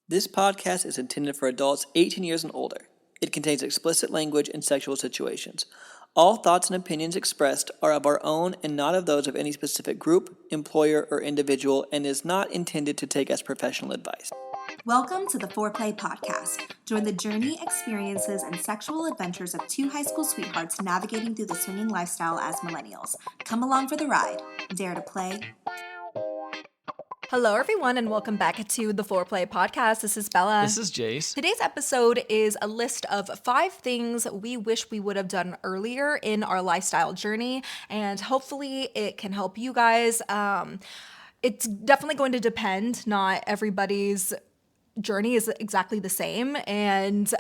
This podcast is intended for adults 18 years and older. It contains explicit language and sexual situations. All thoughts and opinions expressed are of our own and not of those of any specific group, employer, or individual, and is not intended to take as professional advice. Welcome to the Foreplay Podcast. Join the journey, experiences, and sexual adventures of two high school sweethearts navigating through the swinging lifestyle as millennials. Come along for the ride. Dare to play? Hello, everyone, and welcome back to the Foreplay Podcast. This is Bella. This is Jase. Today's episode is a list of 5 things we wish we would have done earlier in our lifestyle journey, and hopefully it can help you guys. It's definitely going to depend. Not everybody's journey is exactly the same, and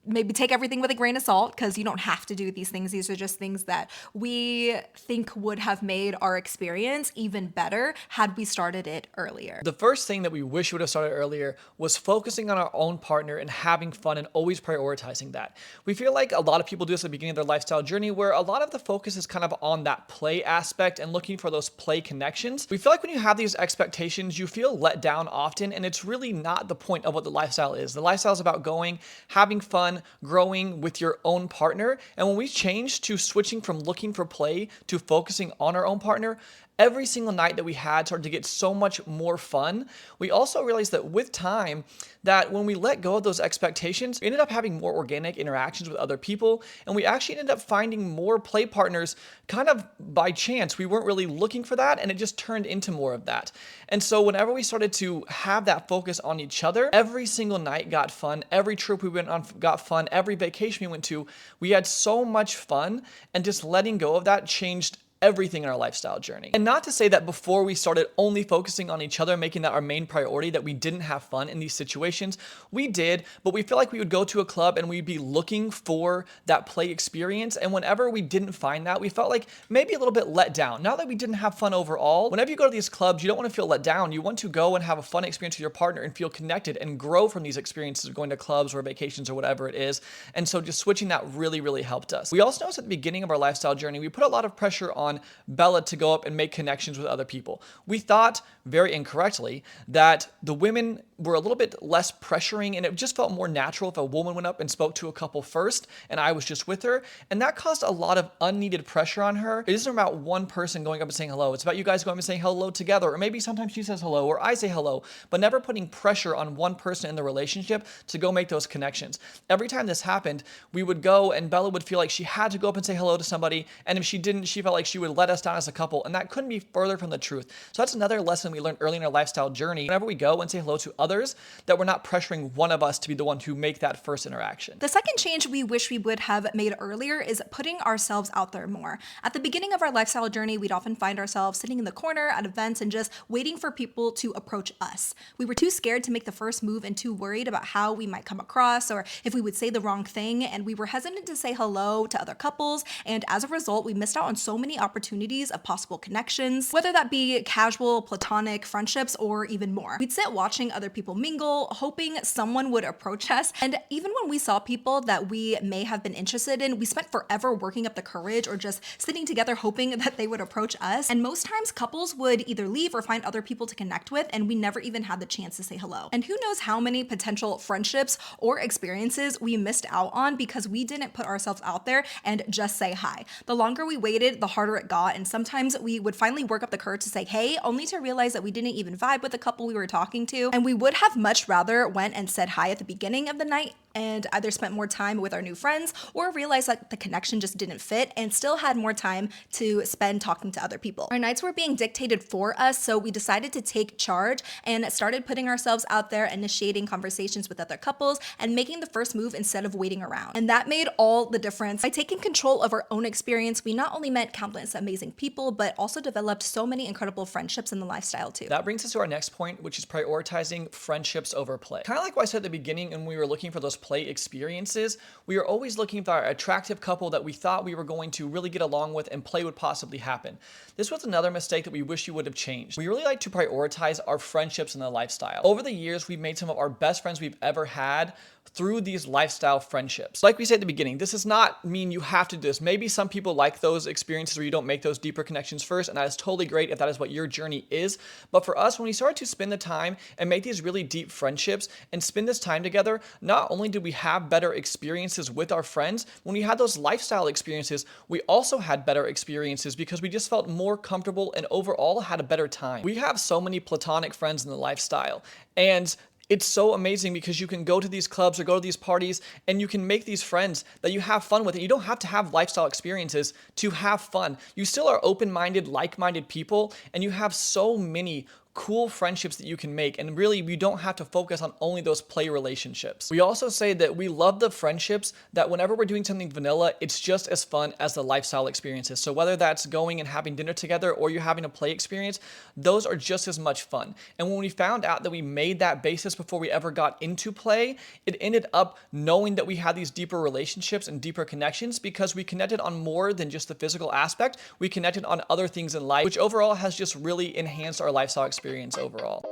maybe take everything with a grain of salt because you don't have to do these things. These are just things that we think would have made our experience even better had we started it earlier. The first thing that we wish we would have started earlier was focusing on our own partner and having fun and always prioritizing that. We feel like a lot of people do this at the beginning of their lifestyle journey where a lot of the focus is kind of on that play aspect and looking for those play connections. We feel like when you have these expectations, you feel let down often, and it's really not the point of what the lifestyle is. The lifestyle is about going, having fun, growing with your own partner. And when we changed to switching from looking for play to focusing on our own partner, every single night that we had started to get so much more fun. We also realized that with time, that when we let go of those expectations, we ended up having more organic interactions with other people, and we actually ended up finding more play partners kind of by chance. We weren't really looking for that, and it just turned into more of that. And so whenever we started to have that focus on each other, every single night got fun, every trip we went on got fun, every vacation we went to, we had so much fun, and just letting go of that changed everything in our lifestyle journey. And not to say that before we started only focusing on each other, making that our main priority, that we didn't have fun in these situations. We did, but we feel like we would go to a club and we'd be looking for that play experience. And whenever we didn't find that, we felt like maybe a little bit let down. Not that we didn't have fun overall. Whenever you go to these clubs, you don't want to feel let down. You want to go and have a fun experience with your partner and feel connected and grow from these experiences of going to clubs or vacations or whatever it is. And so just switching that really, really helped us. We also noticed at the beginning of our lifestyle journey, we put a lot of pressure on Bella to go up and make connections with other people. We thought, very incorrectly, that the women were a little bit less pressuring, and it just felt more natural if a woman went up and spoke to a couple first and I was just with her, and that caused a lot of unneeded pressure on her. It isn't about one person going up and saying hello. It's about you guys going up and saying hello together, or maybe sometimes she says hello or I say hello, but never putting pressure on one person in the relationship to go make those connections. Every time this happened, we would go and Bella would feel like she had to go up and say hello to somebody, and if she didn't, she felt like she would let us down as a couple, and that couldn't be further from the truth. So that's another lesson we learned early in our lifestyle journey. Whenever we go and say hello to others, that we're not pressuring one of us to be the one to make that first interaction. The second change we wish we would have made earlier is putting ourselves out there more. At the beginning of our lifestyle journey, we'd often find ourselves sitting in the corner at events and just waiting for people to approach us. We were too scared to make the first move and too worried about how we might come across or if we would say the wrong thing, and we were hesitant to say hello to other couples, and as a result, we missed out on so many opportunities of possible connections, whether that be casual, platonic friendships, or even more. We'd sit watching other people mingle, hoping someone would approach us, and even when we saw people that we may have been interested in, we spent forever working up the courage or just sitting together hoping that they would approach us, and most times couples would either leave or find other people to connect with, and we never even had the chance to say hello. And who knows how many potential friendships or experiences we missed out on because we didn't put ourselves out there and just say hi. The longer we waited, the harder it got, and sometimes we would finally work up the courage to say hey, only to realize that we didn't even vibe with the couple we were talking to, and we would have much rather went and said hi at the beginning of the night and either spent more time with our new friends or realized that the connection just didn't fit and still had more time to spend talking to other people. Our nights were being dictated for us, so we decided to take charge and started putting ourselves out there, initiating conversations with other couples and making the first move instead of waiting around. And that made all the difference. By taking control of our own experience, we not only met countless amazing people, but also developed so many incredible friendships in the lifestyle too. That brings us to our next point, which is prioritizing friendships over play. Kind of like what I said at the beginning, when we were looking for those play experiences, we were always looking for our attractive couple that we thought we were going to really get along with and play would possibly happen. This was another mistake that we wish we would have changed. We really like to prioritize our friendships in the lifestyle. Over the years, we've made some of our best friends we've ever had through these lifestyle friendships. Like we said at the beginning, this does not mean you have to do this. Maybe some people like those experiences where you don't make those deeper connections first, and that is totally great if that is what your journey is. But for us, when we started to spend the time and make these really deep friendships and spend this time together, not only did we have better experiences with our friends, when we had those lifestyle experiences, we also had better experiences because we just felt more comfortable and overall had a better time. We have so many platonic friends in the lifestyle, and it's so amazing because you can go to these clubs or go to these parties and you can make these friends that you have fun with. And you don't have to have lifestyle experiences to have fun. You still are open-minded, like-minded people, and you have so many cool friendships that you can make, and really we don't have to focus on only those play relationships. We also say that we love the friendships that whenever we're doing something vanilla, it's just as fun as the lifestyle experiences. So whether that's going and having dinner together or you're having a play experience, those are just as much fun. And when we found out that we made that basis before we ever got into play, it ended up knowing that we had these deeper relationships and deeper connections because we connected on more than just the physical aspect. We connected on other things in life, which overall has just really enhanced our lifestyle experience overall.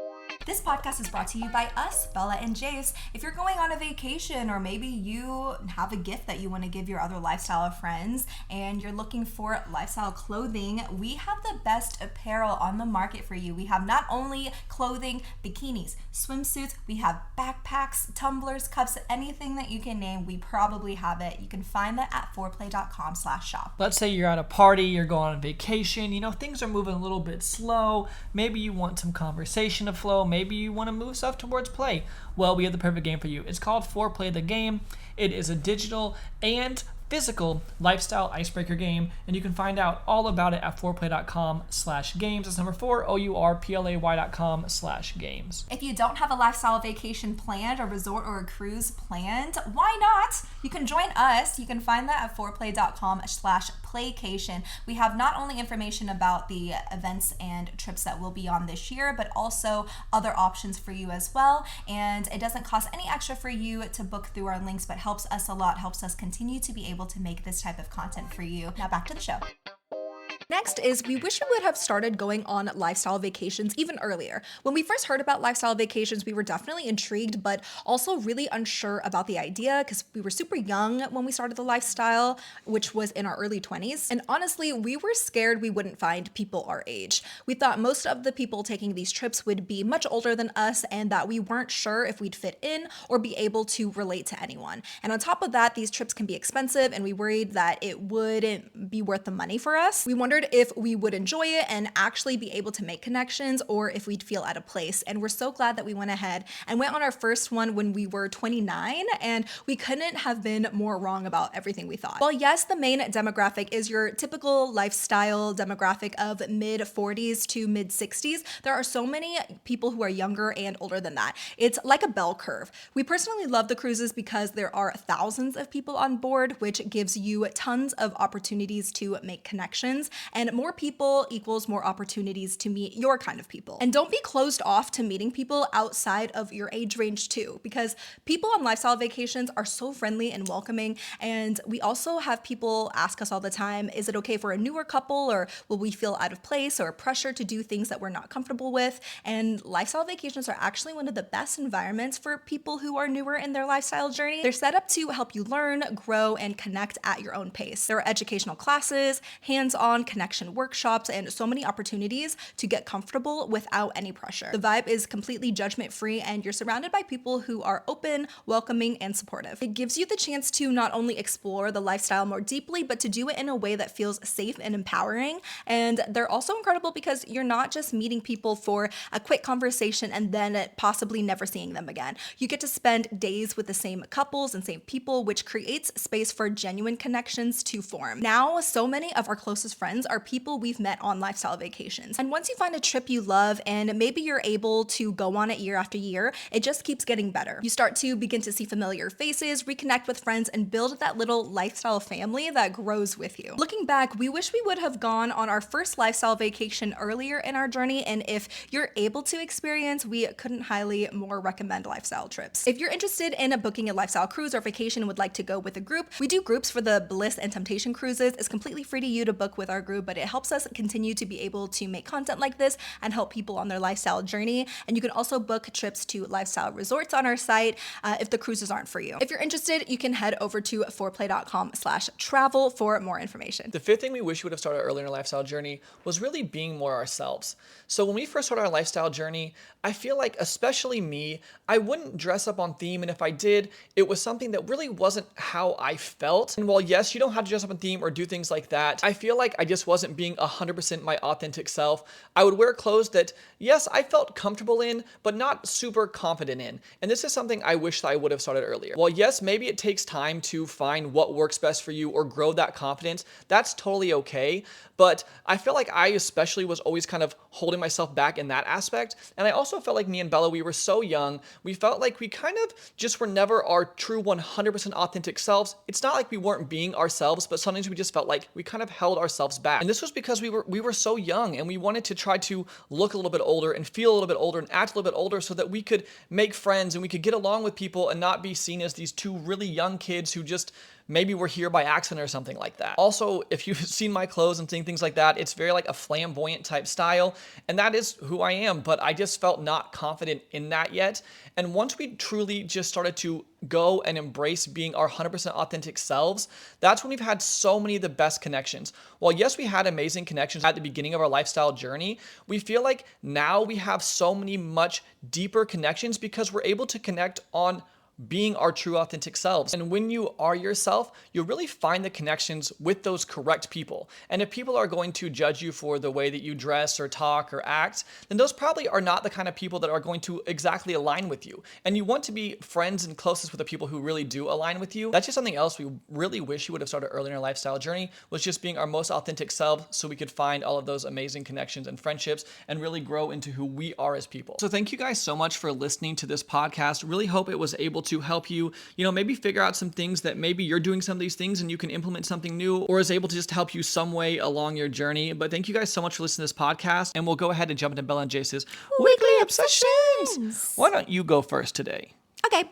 This podcast is brought to you by us, Bella and Jase. If you're going on a vacation or maybe you have a gift that you want to give your other lifestyle friends and you're looking for lifestyle clothing, we have the best apparel on the market for you. We have not only clothing, bikinis, swimsuits, we have backpacks, tumblers, cups, anything that you can name, we probably have it. You can find that at foreplay.com/shop. Let's say you're at a party, you're going on vacation, things are moving a little bit slow. Maybe you want some conversation to flow. Maybe you want to move stuff towards play. Well, we have the perfect game for you. It's called Foreplay the Game. It is a digital and physical lifestyle icebreaker game, and you can find out all about it at foreplay.com/games. That's number 4, OURPLAY.com/games. If you don't have a lifestyle vacation planned, a resort or a cruise planned, why not? You can join us. You can find that at foreplay.com/playcation. We have not only information about the events and trips that we'll be on this year, but also other options for you as well. And it doesn't cost any extra for you to book through our links, but helps us a lot, helps us continue to be able to make this type of content for you. Now back to the show. Next is we wish we would have started going on lifestyle vacations even earlier. When we first heard about lifestyle vacations, we were definitely intrigued, but also really unsure about the idea because we were super young when we started the lifestyle, which was in our early 20s. And honestly, we were scared we wouldn't find people our age. We thought most of the people taking these trips would be much older than us and that we weren't sure if we'd fit in or be able to relate to anyone. And on top of that, these trips can be expensive and we worried that it wouldn't be worth the money for us. We wondered if we would enjoy it and actually be able to make connections or if we'd feel out of place. And we're so glad that we went ahead and went on our first one when we were 29, and we couldn't have been more wrong about everything we thought. While yes, the main demographic is your typical lifestyle demographic of mid 40s to mid 60s, there are so many people who are younger and older than that. It's like a bell curve. We personally love the cruises because there are thousands of people on board, which gives you tons of opportunities to make connections, and more people equals more opportunities to meet your kind of people. And don't be closed off to meeting people outside of your age range too, because people on lifestyle vacations are so friendly and welcoming. And we also have people ask us all the time, is it okay for a newer couple, or will we feel out of place or pressure to do things that we're not comfortable with? And lifestyle vacations are actually one of the best environments for people who are newer in their lifestyle journey. They're set up to help you learn, grow, and connect at your own pace. There are educational classes, hands-on connection workshops, and so many opportunities to get comfortable without any pressure. The vibe is completely judgment-free and you're surrounded by people who are open, welcoming, and supportive. It gives you the chance to not only explore the lifestyle more deeply, but to do it in a way that feels safe and empowering. And they're also incredible because you're not just meeting people for a quick conversation and then possibly never seeing them again. You get to spend days with the same couples and same people, which creates space for genuine connections to form. Now, so many of our closest friends friends are people we've met on lifestyle vacations. And once you find a trip you love and maybe you're able to go on it year after year, it just keeps getting better. You start to begin to see familiar faces, reconnect with friends, and build that little lifestyle family that grows with you. Looking back, we wish we would have gone on our first lifestyle vacation earlier in our journey, and if you're able to experience, we couldn't highly more recommend lifestyle trips. If you're interested in booking a lifestyle cruise or vacation and would like to go with a group, we do groups for the Bliss and Temptation cruises. It's completely free to you to book with our group, but it helps us continue to be able to make content like this and help people on their lifestyle journey. And you can also book trips to lifestyle resorts on our site if the cruises aren't for you. If you're interested, you can head over to foreplay.com/travel for more information. The fifth thing we wish we would have started earlier in our lifestyle journey was really being more ourselves. So when we first started our lifestyle journey, I feel like, especially me, I wouldn't dress up on theme, and if I did, it was something that really wasn't how I felt. And while yes, you don't have to dress up on theme or do things like that, I feel like I just wasn't being 100% my authentic self. I would wear clothes that, yes, I felt comfortable in, but not super confident in. And this is something I wish that I would have started earlier. While yes, maybe it takes time to find what works best for you or grow that confidence, that's totally okay. But I feel like I especially was always kind of holding myself back in that aspect. And I also felt like me and Bella, we were so young, we felt like we kind of just were never our true 100% authentic selves. It's not like we weren't being ourselves, but sometimes we just felt like we kind of held ourselves back. And this was because we were so young, and we wanted to try to look a little bit older and feel a little bit older and act a little bit older so that we could make friends and we could get along with people and not be seen as these two really young kids who just maybe we're here by accident or something like that. Also, if you've seen my clothes and seen things like that, it's very like a flamboyant type style, and that is who I am, but I just felt not confident in that yet. And once we truly just started to go and embrace being our 100% authentic selves, that's when we've had so many of the best connections. While yes, we had amazing connections at the beginning of our lifestyle journey, we feel like now we have so many much deeper connections because we're able to connect on being our true authentic selves. And when you are yourself, you'll really find the connections with those correct people. And if people are going to judge you for the way that you dress or talk or act, then those probably are not the kind of people that are going to exactly align with you. And you want to be friends and closest with the people who really do align with you. That's just something else we really wish we would have started earlier in our lifestyle journey, was just being our most authentic self so we could find all of those amazing connections and friendships and really grow into who we are as people. So thank you guys so much for listening to this podcast. Really hope it was able to help you, maybe figure out some things that maybe you're doing some of these things and you can implement something new, or is able to just help you some way along your journey. But thank you guys so much for listening to this podcast, and we'll go ahead and jump into Bella and Jase's Weekly Obsessions. Why don't you go first today? Okay.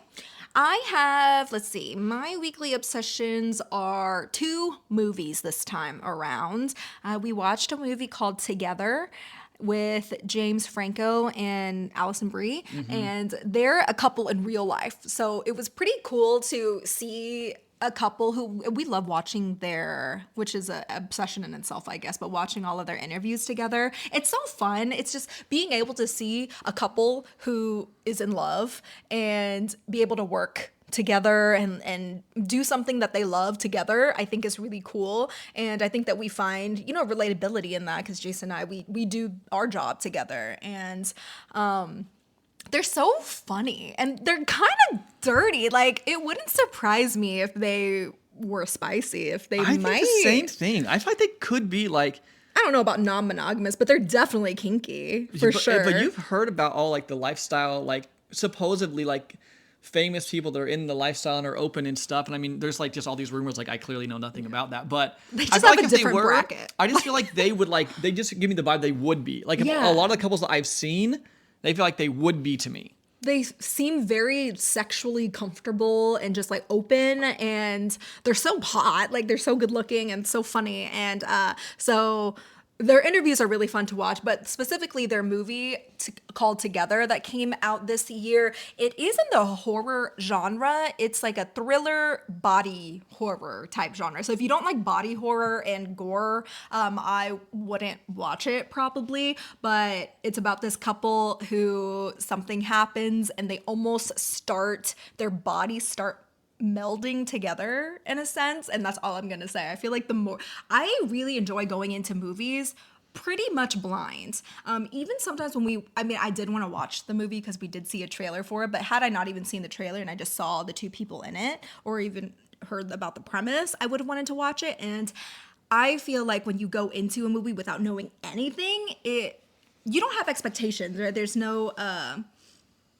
I have, let's see, my weekly obsessions are 2 movies this time around. We watched a movie called Together with James Franco and Alison Brie, and they're a couple in real life. So it was pretty cool to see a couple who we love watching which is an obsession in itself, I guess, but watching all of their interviews together. It's so fun. It's just being able to see a couple who is in love and be able to work together and do something that they love together, I think is really cool. And I think that we find, relatability in that, because Jason and I, we do our job together, and they're so funny and they're kind of dirty. Like, it wouldn't surprise me if they were spicy, if they I might. think the same thing. I feel like they could be like, I don't know about non-monogamous, but they're definitely kinky for sure. But you've heard about all like the lifestyle, like supposedly like famous people that are in the lifestyle and are open and stuff. And I mean, there's like just all these rumors, like I clearly know nothing about that, but They I just feel have like a if they different were, bracket. I just feel like they would they just give me the vibe they would be. Like Yeah. a lot of the couples that I've seen, they feel like they would be to me. They seem very sexually comfortable and just like open, and they're so hot. Like, they're so good looking and so funny. And so their interviews are really fun to watch, but specifically their movie called Together that came out this year, it is in the horror genre. It's like a thriller body horror type genre. So if you don't like body horror and gore, I wouldn't watch it probably, but it's about this couple who something happens and they almost their bodies start melding together in a sense, and that's all I'm gonna say. I feel like I really enjoy going into movies pretty much blind. Even sometimes I did want to watch the movie because we did see a trailer for it, but had I not even seen the trailer and I just saw the 2 people in it or even heard about the premise, I would have wanted to watch it. And I feel like when you go into a movie without knowing anything, you don't have expectations, right? There's no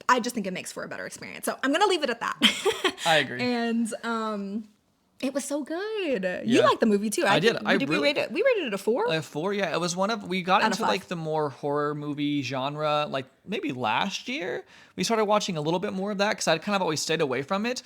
I just think it makes for a better experience. So I'm gonna leave it at that. I agree. And it was so good. You Yeah. liked the movie too. I did. We rate it? We rated it a 4. A 4, yeah. It was we got Out of into 5. like the more horror movie genre, like maybe last year. We started watching a little bit more of that because I'd kind of always stayed away from it.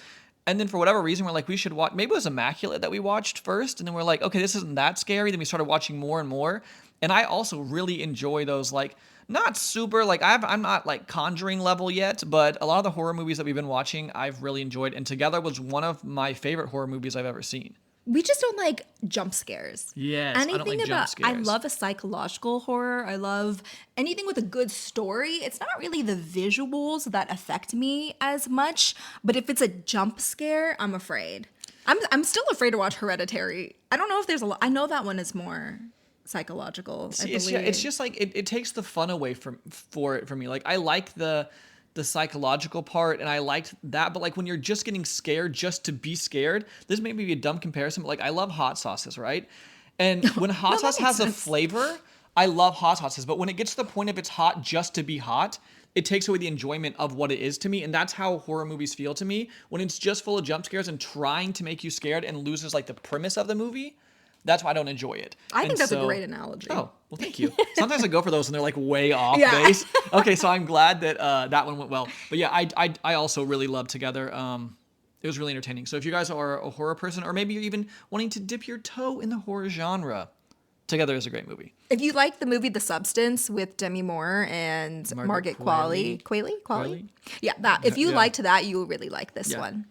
And then for whatever reason, we're like, we should watch, maybe it was Immaculate that we watched first. And then we're like, okay, this isn't that scary. Then we started watching more and more. And I also really enjoy those, like, not super, like, I'm not like Conjuring level yet, but a lot of the horror movies that we've been watching, I've really enjoyed. And Together was one of my favorite horror movies I've ever seen. We just don't like jump scares. Yes, I don't like jump I scares. love a psychological horror. I love anything with a good story. It's not really the visuals that affect me as much, but if it's a jump scare, I'm afraid. I'm still afraid to watch Hereditary. I don't know if there's a lot. I know that one is more psychological. I believe. It's just like it takes the fun away for me. Like I like the psychological part and I liked that, but like when you're just getting scared just to be scared, this may be a dumb comparison, but like I love hot sauces, right? And when hot sauce has a flavor, I love hot sauces, but when it gets to the point of it's hot just to be hot, it takes away the enjoyment of what it is to me. And that's how horror movies feel to me. When it's just full of jump scares and trying to make you scared and loses like the premise of the movie, that's why I don't enjoy it. I think that's a great analogy. Oh, well, thank you. Sometimes I go for those and they're like way off Yeah. base. Okay, so I'm glad that that one went well. But yeah, I also really love Together. It was really entertaining. So if you guys are a horror person, or maybe you're even wanting to dip your toe in the horror genre, Together is a great movie. If you like the movie The Substance with Demi Moore and Margaret Qualley. Yeah, that. If you liked that, you will really like this one.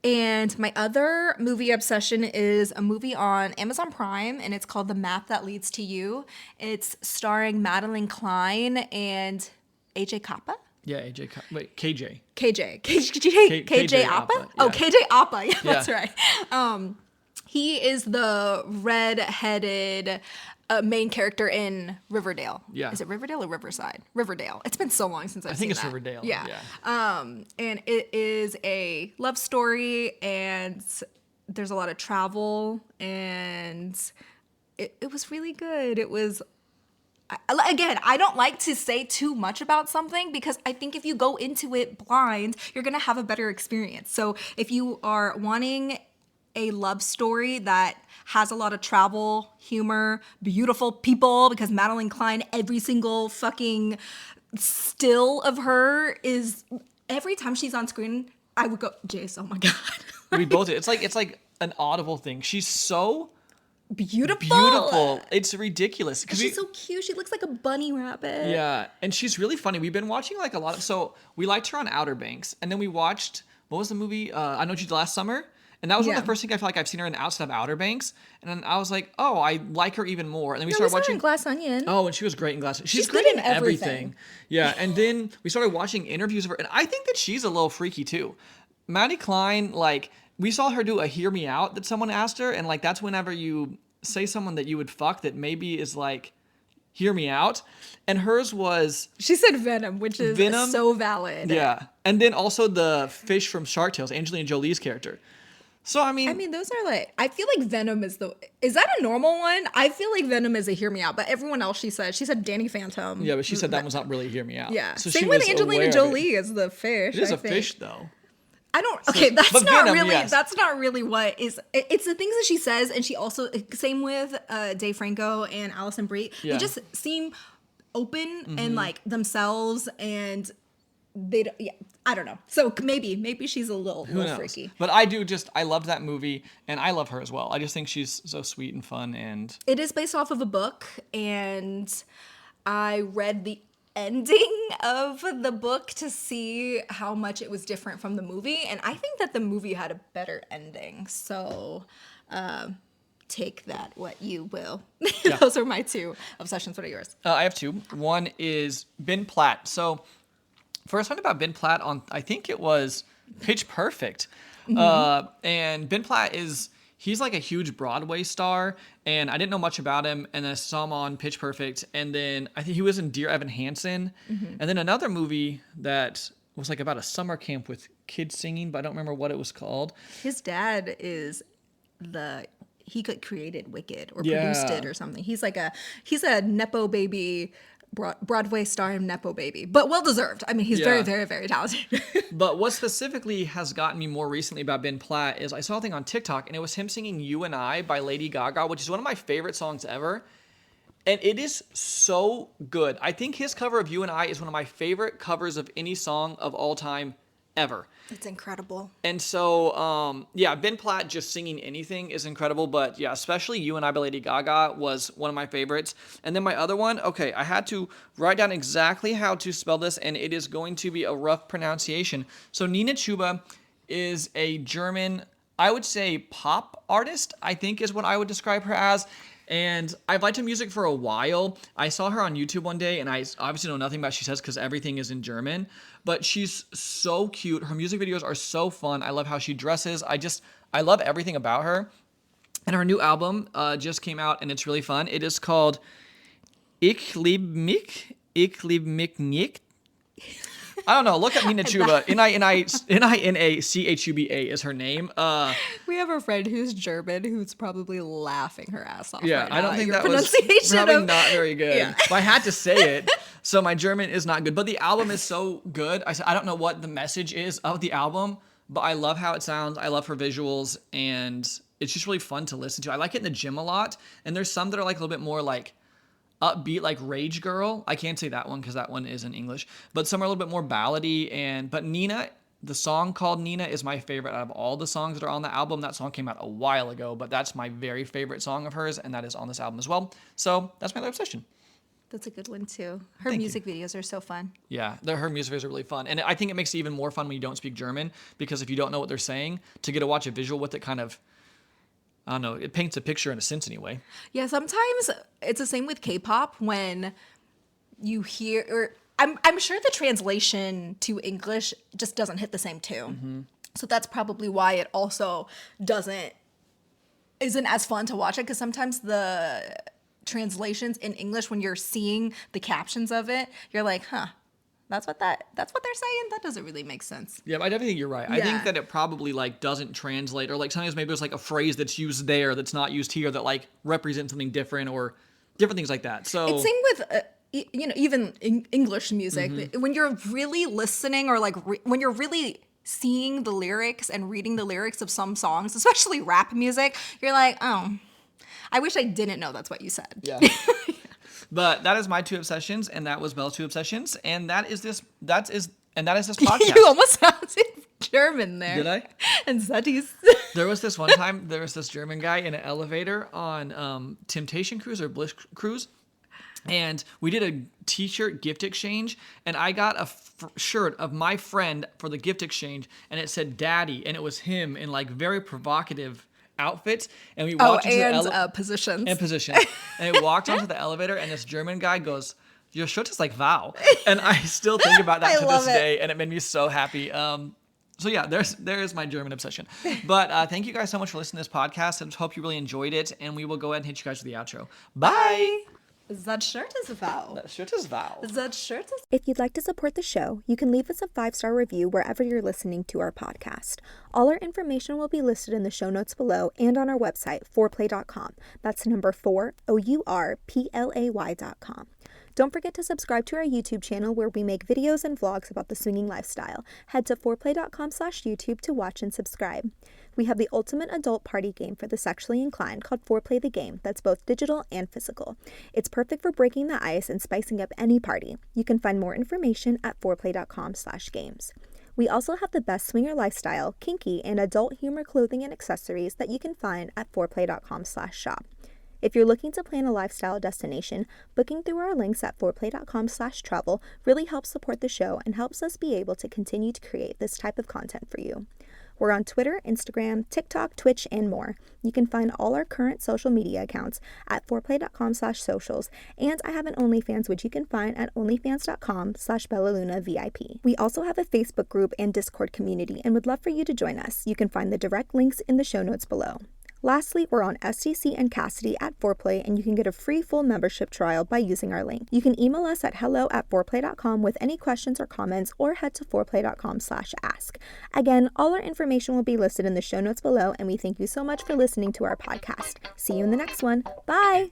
And my other movie obsession is a movie on Amazon Prime, and it's called The Map That Leads to You. It's starring Madeline Klein and AJ Kappa. Yeah, wait, KJ. KJ Appa? Yeah. Oh, KJ Appa. Yeah, that's Yeah. right. He is the red-headed main character in Riverdale. Yeah. Is it Riverdale or Riverside? Riverdale. It's been so long since I've seen think it's that. Riverdale. Yeah. Yeah. And it is a love story, and there's a lot of travel, and it was really good. It was. Again, I don't like to say too much about something because I think if you go into it blind, you're going to have a better experience. So if you are wanting a love story that has a lot of travel, humor, beautiful people, because Madeline Klein, every single fucking still of her is, every time she's on screen, I would go, Jase, oh my God. We both did. It's like an audible thing. She's so beautiful. It's ridiculous. She's so cute. She looks like a bunny rabbit. Yeah, and she's really funny. We've been watching like a lot of, so we liked her on Outer Banks, and then we watched, what was the movie? I Know What You Did Last Summer. And that was one of the first things I feel like I've seen her in outside of Outer Banks. And then I was like, oh, I like her even more. And then we started watching Glass Onion. Oh, and she was great in Glass. She's good great in in everything. everything. Yeah, and then we started watching interviews of her, and I think that she's a little freaky too. Maddie Klein, like, we saw her do a Hear Me Out that someone asked her, and like that's whenever you say someone that you would fuck that maybe is like, hear me out. And hers was... She said Venom, which is so valid. Yeah. And then also the fish from Shark Tales, Angelina Jolie's character. So, I mean, those are like, I feel like Venom is that a normal one? I feel like Venom is a hear me out, but everyone else she said Danny Phantom. Yeah, but she said that one's not really hear me out. Yeah. So Same she with was Angelina Jolie as the fish. It is I a think. fish, though. I don't, okay, that's but not Venom, really, yes. that's not really what is, it's the things that she says, and she also, same with Dave Franco and Alison Brie, Yeah. they just seem open and like themselves, and they don't, yeah, I don't know. So maybe she's a little freaky. But I loved that movie, and I love her as well. I just think she's so sweet and fun, and... It is based off of a book, and I read the ending of the book to see how much it was different from the movie, and I think that the movie had a better ending. So take that what you will. Yeah. Those are my two obsessions. What are yours? I have two. One is Ben Platt. So first one about Ben Platt on, I think it was Pitch Perfect. And Ben Platt he's like a huge Broadway star, and I didn't know much about him, and then I saw him on Pitch Perfect, and then I think he was in Dear Evan Hansen, and then another movie that was like about a summer camp with kids singing, but I don't remember what it was called. His dad is he created Wicked or Yeah. produced it or something. He's a nepo baby, Broadway star and nepo baby, but well deserved. I mean, he's very, Yeah. very, very talented. But what specifically has gotten me more recently about Ben Platt is I saw a thing on TikTok, and it was him singing You and I by Lady Gaga, which is one of my favorite songs ever. And it is so good. I think his cover of You and I is one of my favorite covers of any song of all time ever. It's incredible. And so, yeah, Ben Platt just singing anything is incredible. But yeah, especially You and I by Lady Gaga was one of my favorites. And then my other one, okay, I had to write down exactly how to spell this, and it is going to be a rough pronunciation. So Nina Chuba is a German, I would say pop artist, I think is what I would describe her as. And I've liked her music for a while. I saw her on YouTube one day, and I obviously know nothing about what she says because everything is in German. But she's so cute. Her music videos are so fun. I love how she dresses. I love everything about her. And her new album just came out, and it's really fun. It is called Ich lieb mich nicht. I don't know. Look at Nina Chuba. Ninachuba is her name. We have a friend who's German who's probably laughing her ass off. Yeah, right I now don't at think your that was pronunciation probably of- not very good. Yeah. But I had to say it, so my German is not good. But the album is so good. I don't know what the message is of the album, but I love how it sounds. I love her visuals, and it's just really fun to listen to. I like it in the gym a lot, and there's some that are like a little bit more like upbeat, like Rage Girl. I can't say that one because that one is in English, but some are a little bit more ballady. But Nina, the song called Nina is my favorite out of all the songs that are on the album. That song came out a while ago, but that's my very favorite song of hers, and that is on this album as well. So that's my other obsession. That's a good one too. Her Thank music videos are so fun. Yeah, her music videos are really fun. And I think it makes it even more fun when you don't speak German, because if you don't know what they're saying, to get to watch a visual with it kind of, I don't know, it paints a picture in a sense anyway. Yeah, sometimes it's the same with K-pop when you hear, or I'm sure the translation to English just doesn't hit the same too. Mm-hmm. So that's probably why it also isn't as fun to watch it, because sometimes the translations in English, when you're seeing the captions of it, you're like, huh, that's what they're saying? That doesn't really make sense. Yeah, I definitely think you're right. I Yeah. think that it probably like doesn't translate, or like sometimes maybe there's like a phrase that's used there that's not used here that like represents something different, or different things like that. So It's same with even English music. Mm-hmm. When you're really listening, or like when you're really seeing the lyrics and reading the lyrics of some songs, especially rap music, you're like, oh, I wish I didn't know that's what you said. yeah. But that is my two obsessions, and that was Belle's two obsessions, and that is this podcast. You almost sounded German there. Did I? And Zeddy's. There was this one time, there was this German guy in an elevator on Temptation Cruise or Bliss Cruise, and we did a t-shirt gift exchange, and I got a shirt of my friend for the gift exchange, and it said Daddy, and it was him in like very provocative outfits, and we walked into positions. and position, and we walked onto the elevator, and this German guy goes, "Your shirt is like wow," and I still think about that I to love this it. day, and it made me so happy. So yeah, there is my German obsession. But thank you guys so much for listening to this podcast. I hope you really enjoyed it, and we will go ahead and hit you guys with the outro. Bye. That shirt is wow. That shirt is Val. That shirt is. If you'd like to support the show, you can leave us a 5-star review wherever you're listening to our podcast. All our information will be listed in the show notes below and on our website, fourplay.com. That's number 4, OURPLAY.com. Don't forget to subscribe to our YouTube channel, where we make videos and vlogs about the swinging lifestyle. Head to fourplay.com/YouTube to watch and subscribe. We have the ultimate adult party game for the sexually inclined called Foreplay the Game, that's both digital and physical. It's perfect for breaking the ice and spicing up any party. You can find more information at foreplay.com/games. We also have the best swinger lifestyle, kinky, and adult humor clothing and accessories that you can find at foreplay.com/shop. If you're looking to plan a lifestyle destination, booking through our links at foreplay.com/travel really helps support the show and helps us be able to continue to create this type of content for you. We're on Twitter, Instagram, TikTok, Twitch, and more. You can find all our current social media accounts at foreplay.com/socials, and I have an OnlyFans, which you can find at onlyfans.com/BellaLunaVIP. We also have a Facebook group and Discord community and would love for you to join us. You can find the direct links in the show notes below. Lastly, we're on SDC and Cassidy at Foreplay, and you can get a free full membership trial by using our link. You can email us at hello@foreplay.com with any questions or comments, or head to foreplay.com/ask. Again, all our information will be listed in the show notes below, and we thank you so much for listening to our podcast. See you in the next one. Bye!